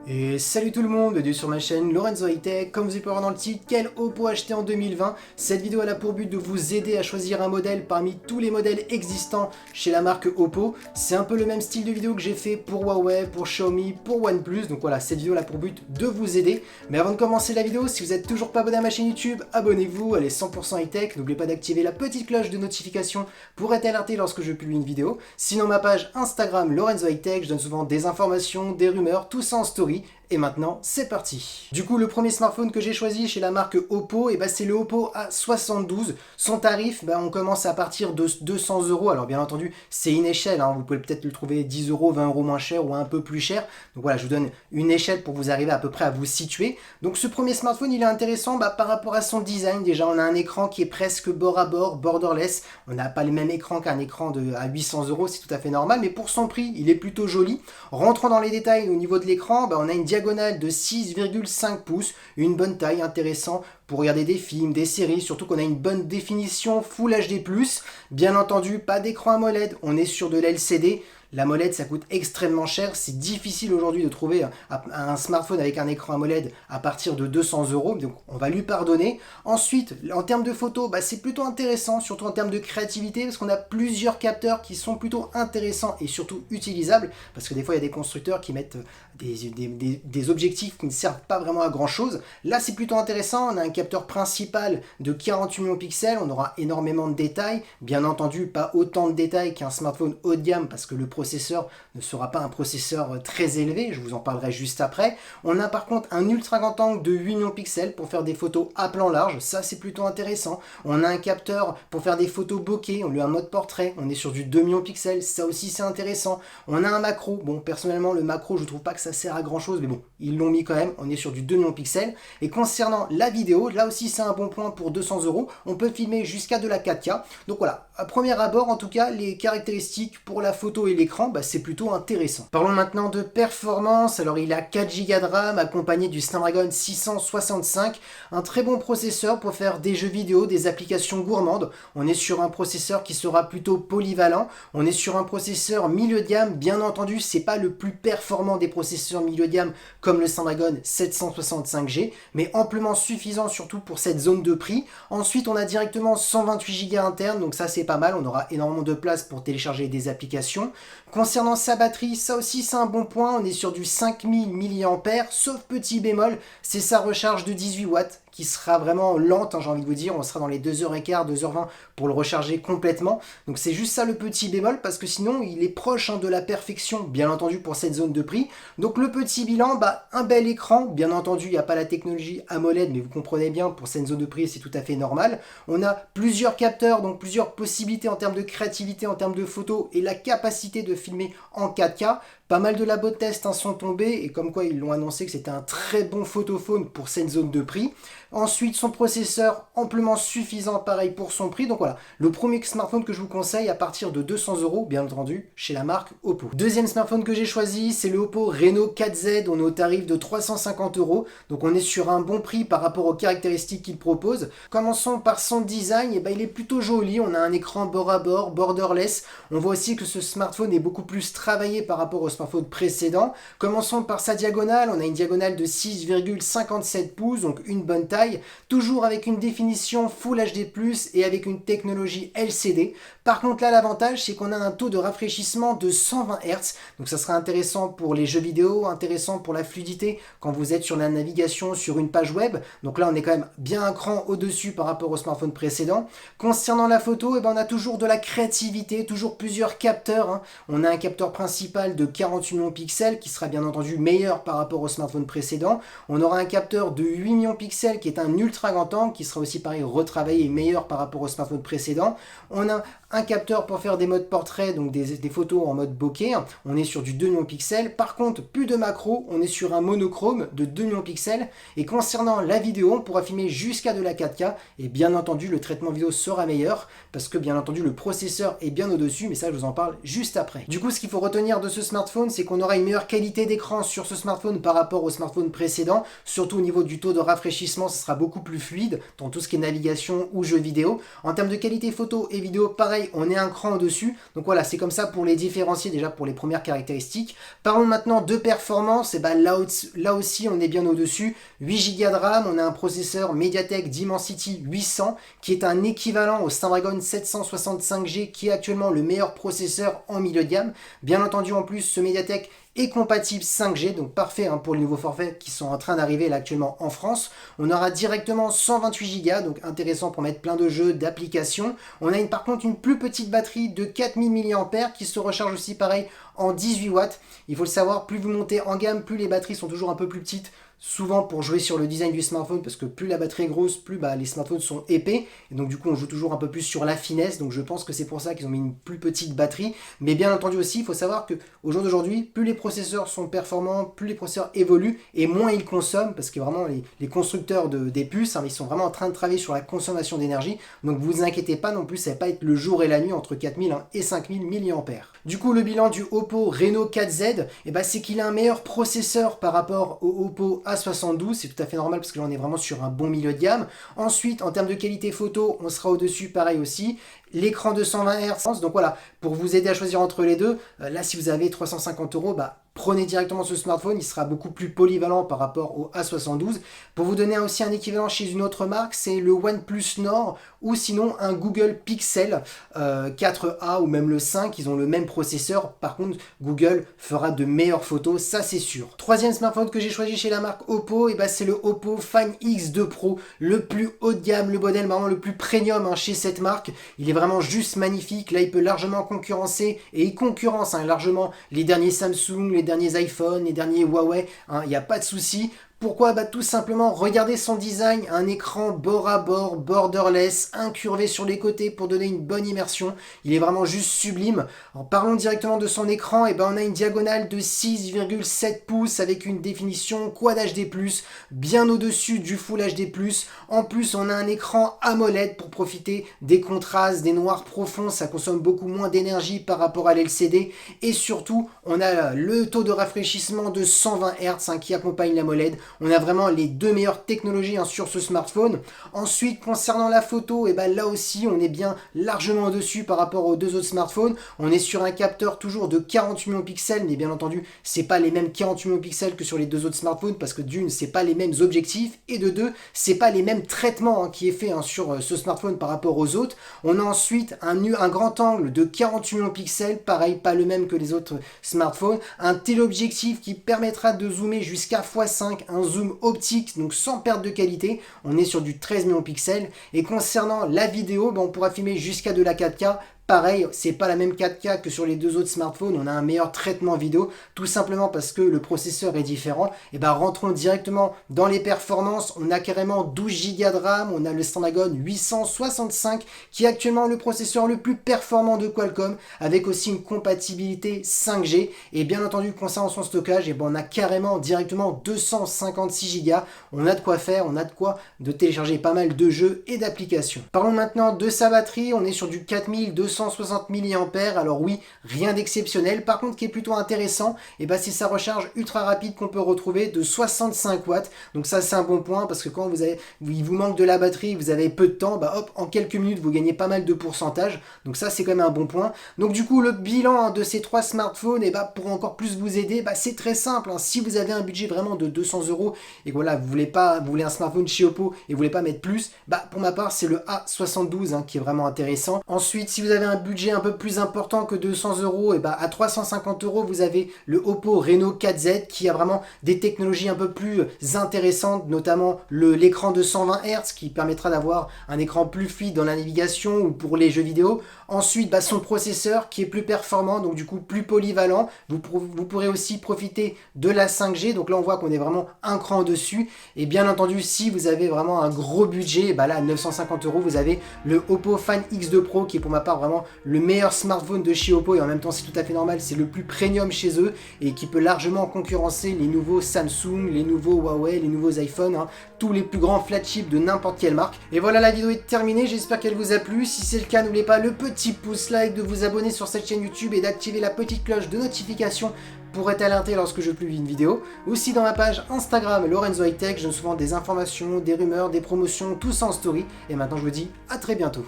Et salut tout le monde, bienvenue sur ma chaîne Lorenzo High Tech. Comme vous avez pu voir dans le titre, quel Oppo acheter en 2020. Cette vidéo elle a pour but de vous aider à choisir un modèle parmi tous les modèles existants chez la marque Oppo. C'est un peu le même style de vidéo que j'ai fait pour Huawei, pour Xiaomi, pour OnePlus. Donc voilà, cette vidéo elle a pour but de vous aider. Mais avant de commencer la vidéo, si vous n'êtes toujours pas abonné à ma chaîne YouTube, abonnez-vous, elle est 100% high tech. N'oubliez pas d'activer la petite cloche de notification pour être alerté lorsque je publie une vidéo. Sinon ma page Instagram Lorenzo High Tech, je donne souvent des informations, des rumeurs, tout ça en story. Et maintenant, c'est parti. Du coup, le premier smartphone que j'ai choisi chez la marque Oppo, c'est le Oppo A72. Son tarif, on commence à partir de 200 euros. Alors bien entendu, c'est une échelle, hein. Vous pouvez peut-être le trouver 10 euros, 20 euros moins cher ou un peu plus cher. Donc voilà, je vous donne une échelle pour vous arriver à peu près à vous situer. Donc ce premier smartphone, il est intéressant par rapport à son design. Déjà, on a un écran qui est presque bord à bord, borderless. On n'a pas le même écran qu'un écran à 800 euros, c'est tout à fait normal. Mais pour son prix, il est plutôt joli. Rentrons dans les détails au niveau de l'écran, on a une diagonale de 6,5 pouces, une bonne taille, intéressant pour regarder des films, des séries, surtout qu'on a une bonne définition Full HD+. Bien entendu, pas d'écran AMOLED, on est sur de l'LCD. L'AMOLED, ça coûte extrêmement cher. C'est difficile aujourd'hui de trouver un smartphone avec un écran AMOLED à partir de 200 euros. Donc, on va lui pardonner. Ensuite, en termes de photos, c'est plutôt intéressant, surtout en termes de créativité, parce qu'on a plusieurs capteurs qui sont plutôt intéressants et surtout utilisables. Parce que des fois, il y a des constructeurs qui mettent des objectifs qui ne servent pas vraiment à grand chose. Là, c'est plutôt intéressant. On a un capteur principal de 48 millions de pixels. On aura énormément de détails. Bien entendu, pas autant de détails qu'un smartphone haut de gamme, parce que le processeur ne sera pas un processeur très élevé, je vous en parlerai juste après. On a par contre un ultra grand angle de 8 millions de pixels pour faire des photos à plan large, ça c'est plutôt intéressant. On a un capteur pour faire des photos bokeh, on lui a un mode portrait, on est sur du 2 millions de pixels, ça aussi c'est intéressant. On a un macro, bon personnellement le macro je trouve pas que ça sert à grand chose, mais bon, ils l'ont mis quand même, on est sur du 2 millions de pixels. Et concernant la vidéo, là aussi c'est un bon point pour 200 euros, on peut filmer jusqu'à de la 4K. Donc voilà, à premier abord en tout cas, les caractéristiques pour la photo et l'écran, c'est plutôt intéressant. Parlons maintenant de performance. Alors il a 4 Go de RAM accompagné du Snapdragon 665, un très bon processeur pour faire des jeux vidéo, des applications gourmandes. On est sur un processeur qui sera plutôt polyvalent. On est sur un processeur milieu de gamme. Bien entendu, c'est pas le plus performant des processeurs milieu de gamme comme le Snapdragon 765G, mais amplement suffisant surtout pour cette zone de prix. Ensuite, on a directement 128 Go interne, donc ça c'est pas mal. On aura énormément de place pour télécharger des applications. Concernant sa batterie, ça aussi c'est un bon point, on est sur du 5000 mAh, sauf petit bémol, c'est sa recharge de 18 watts qui sera vraiment lente, j'ai envie de vous dire, on sera dans les 2h15, 2h20 pour le recharger complètement. Donc c'est juste ça le petit bémol, parce que sinon il est proche de la perfection, bien entendu pour cette zone de prix. Donc le petit bilan, un bel écran, bien entendu il n'y a pas la technologie AMOLED, mais vous comprenez bien, pour cette zone de prix c'est tout à fait normal. On a plusieurs capteurs, donc plusieurs possibilités en termes de créativité, en termes de photos, et la capacité de filmer en 4K. Pas mal de labos de tests sont tombés, et comme quoi ils l'ont annoncé que c'était un très bon photophone pour cette zone de prix. Ensuite, son processeur amplement suffisant, pareil pour son prix. Donc voilà, le premier smartphone que je vous conseille à partir de 200 euros, bien entendu, chez la marque Oppo. Deuxième smartphone que j'ai choisi, c'est le Oppo Reno 4Z. On est au tarif de 350 euros. Donc on est sur un bon prix par rapport aux caractéristiques qu'il propose. Commençons par son design. Il est plutôt joli. On a un écran bord à bord, borderless. On voit aussi que ce smartphone est beaucoup plus travaillé par rapport au smartphone précédent. Commençons par sa diagonale. On a une diagonale de 6,57 pouces, donc une bonne taille. Toujours avec une définition Full HD+, et avec une technologie LCD. Par contre là l'avantage c'est qu'on a un taux de rafraîchissement de 120 Hz, donc ça sera intéressant pour les jeux vidéo, intéressant pour la fluidité quand vous êtes sur la navigation sur une page web. Donc là on est quand même bien un cran au-dessus par rapport au smartphone précédent. Concernant la photo, on a toujours de la créativité, toujours plusieurs capteurs. On a un capteur principal de 48 millions de pixels qui sera bien entendu meilleur par rapport au smartphone précédent. On aura un capteur de 8 millions de pixels qui est un ultra grand angle qui sera aussi pareil retravaillé et meilleur par rapport au smartphone précédent. On a un capteur pour faire des modes portrait, donc des photos en mode bokeh. On est sur du 2 millions de pixels. Par contre, plus de macro, on est sur un monochrome de 2 millions de pixels. Et concernant la vidéo, on pourra filmer jusqu'à de la 4K. Et bien entendu, le traitement vidéo sera meilleur parce que bien entendu, le processeur est bien au-dessus. Mais ça, je vous en parle juste après. Du coup, ce qu'il faut retenir de ce smartphone, c'est qu'on aura une meilleure qualité d'écran sur ce smartphone par rapport au smartphone précédent. Surtout au niveau du taux de rafraîchissement, ce sera beaucoup plus fluide dans tout ce qui est navigation ou jeux vidéo. En termes de qualité photo et vidéo, pareil, pareil, on est un cran au-dessus. Donc voilà, c'est comme ça pour les différencier déjà pour les premières caractéristiques. Parlons maintenant de performance, et bah là aussi on est bien au-dessus. 8 Go de RAM, on a un processeur MediaTek Dimensity 800 qui est un équivalent au Snapdragon 765G qui est actuellement le meilleur processeur en milieu de gamme. Bien entendu en plus ce MediaTek est compatible 5G, donc parfait pour les nouveaux forfaits qui sont en train d'arriver là actuellement en France. On aura directement 128 Go, donc intéressant pour mettre plein de jeux, d'applications. On a par contre une plus petite batterie de 4000 mAh qui se recharge aussi pareil en 18 watts. Il faut le savoir, plus vous montez en gamme, plus les batteries sont toujours un peu plus petites. Souvent pour jouer sur le design du smartphone, parce que plus la batterie est grosse, plus les smartphones sont épais, et donc du coup on joue toujours un peu plus sur la finesse, donc je pense que c'est pour ça qu'ils ont mis une plus petite batterie, mais bien entendu aussi, il faut savoir qu'au jour d'aujourd'hui, plus les processeurs sont performants, plus les processeurs évoluent, et moins ils consomment, parce que vraiment les constructeurs des puces, ils sont vraiment en train de travailler sur la consommation d'énergie, donc vous inquiétez pas non plus, ça va pas être le jour et la nuit entre 4000 et 5000 mAh. Du coup, le bilan du Oppo Reno 4Z, c'est qu'il a un meilleur processeur par rapport au Oppo A72, c'est tout à fait normal parce que là on est vraiment sur un bon milieu de gamme. Ensuite, en termes de qualité photo, on sera au-dessus pareil aussi. L'écran de 120 Hz, donc voilà, pour vous aider à choisir entre les deux, là si vous avez 350 €, prenez directement ce smartphone, il sera beaucoup plus polyvalent par rapport au A72. Pour vous donner aussi un équivalent chez une autre marque, c'est le OnePlus Nord ou sinon un Google Pixel 4a ou même le 5, ils ont le même processeur. Par contre, Google fera de meilleures photos, ça c'est sûr. Troisième smartphone que j'ai choisi chez la marque Oppo, c'est le Oppo Find X2 Pro, le plus haut de gamme, le modèle vraiment le plus premium chez cette marque. Il est vraiment juste magnifique, là il peut largement concurrencer, et il concurrence largement les derniers Samsung, les derniers iPhone, les derniers Huawei, il n'y a pas de souci. Pourquoi? Tout simplement, regardez son design, un écran bord à bord, borderless, incurvé sur les côtés pour donner une bonne immersion. Il est vraiment juste sublime. En parlons directement de son écran, on a une diagonale de 6,7 pouces avec une définition Quad HD+, bien au-dessus du Full HD+. En plus, on a un écran AMOLED pour profiter des contrastes, des noirs profonds, ça consomme beaucoup moins d'énergie par rapport à l'LCD. Et surtout, on a le taux de rafraîchissement de 120 Hz qui accompagne l'AMOLED. On a vraiment les deux meilleures technologies sur ce smartphone. Ensuite, concernant la photo, là aussi, on est bien largement au-dessus par rapport aux deux autres smartphones. On est sur un capteur toujours de 48 millions de pixels, mais bien entendu, c'est pas les mêmes 48 millions de pixels que sur les deux autres smartphones, parce que d'une, c'est pas les mêmes objectifs, et de deux, c'est pas les mêmes traitements qui est fait sur ce smartphone par rapport aux autres. On a ensuite un grand angle de 48 millions de pixels, pareil, pas le même que les autres smartphones. Un téléobjectif qui permettra de zoomer jusqu'à x5, un zoom optique, donc sans perte de qualité. On est sur du 13 millions de pixels. Et concernant la vidéo, on pourra filmer jusqu'à de la 4K. Pareil, c'est pas la même 4K que sur les deux autres smartphones, on a un meilleur traitement vidéo, tout simplement parce que le processeur est différent. Rentrons directement dans les performances, on a carrément 12 Go de RAM, on a le Snapdragon 865 qui est actuellement le processeur le plus performant de Qualcomm, avec aussi une compatibilité 5G. Et bien entendu, concernant son stockage, on a carrément directement 256 Go, on a de quoi faire, on a de quoi de télécharger pas mal de jeux et d'applications. Parlons maintenant de sa batterie, on est sur du 4260 mAh, alors oui, rien d'exceptionnel. Par contre, ce qui est plutôt intéressant, c'est sa recharge ultra rapide qu'on peut retrouver de 65 watts. Donc ça, c'est un bon point, parce que quand il vous manque de la batterie, vous avez peu de temps, hop, en quelques minutes, vous gagnez pas mal de pourcentage. Donc ça, c'est quand même un bon point. Donc du coup, le bilan de ces trois smartphones, pour encore plus vous aider, c'est très simple. Si vous avez un budget vraiment de 200 € et que voilà, vous voulez un smartphone chez Oppo et vous voulez pas mettre plus, pour ma part, c'est le A72 qui est vraiment intéressant. Ensuite, si vous avez un budget un peu plus important que 200 €, à 350 €, vous avez le Oppo Reno 4Z qui a vraiment des technologies un peu plus intéressantes, notamment l'écran de 120 Hz qui permettra d'avoir un écran plus fluide dans la navigation ou pour les jeux vidéo. Ensuite, son processeur qui est plus performant, donc du coup plus polyvalent. Vous pourrez aussi profiter de la 5G, donc là on voit qu'on est vraiment un cran au-dessus. Et bien entendu, si vous avez vraiment un gros budget, là à 950 €, vous avez le Oppo Find X2 Pro qui est pour ma part vraiment le meilleur smartphone de chez Oppo, et en même temps c'est tout à fait normal, c'est le plus premium chez eux et qui peut largement concurrencer les nouveaux Samsung, les nouveaux Huawei, les nouveaux iPhone, tous les plus grands flagships de n'importe quelle marque. Et voilà, la vidéo est terminée, j'espère qu'elle vous a plu. Si c'est le cas, n'oubliez pas le petit pouce like, de vous abonner sur cette chaîne YouTube et d'activer la petite cloche de notification pour être alerté lorsque je publie une vidéo. Aussi dans ma page Instagram Lorenzo High Tech, je donne souvent des informations, des rumeurs, des promotions, tout ça en story. Et maintenant je vous dis à très bientôt.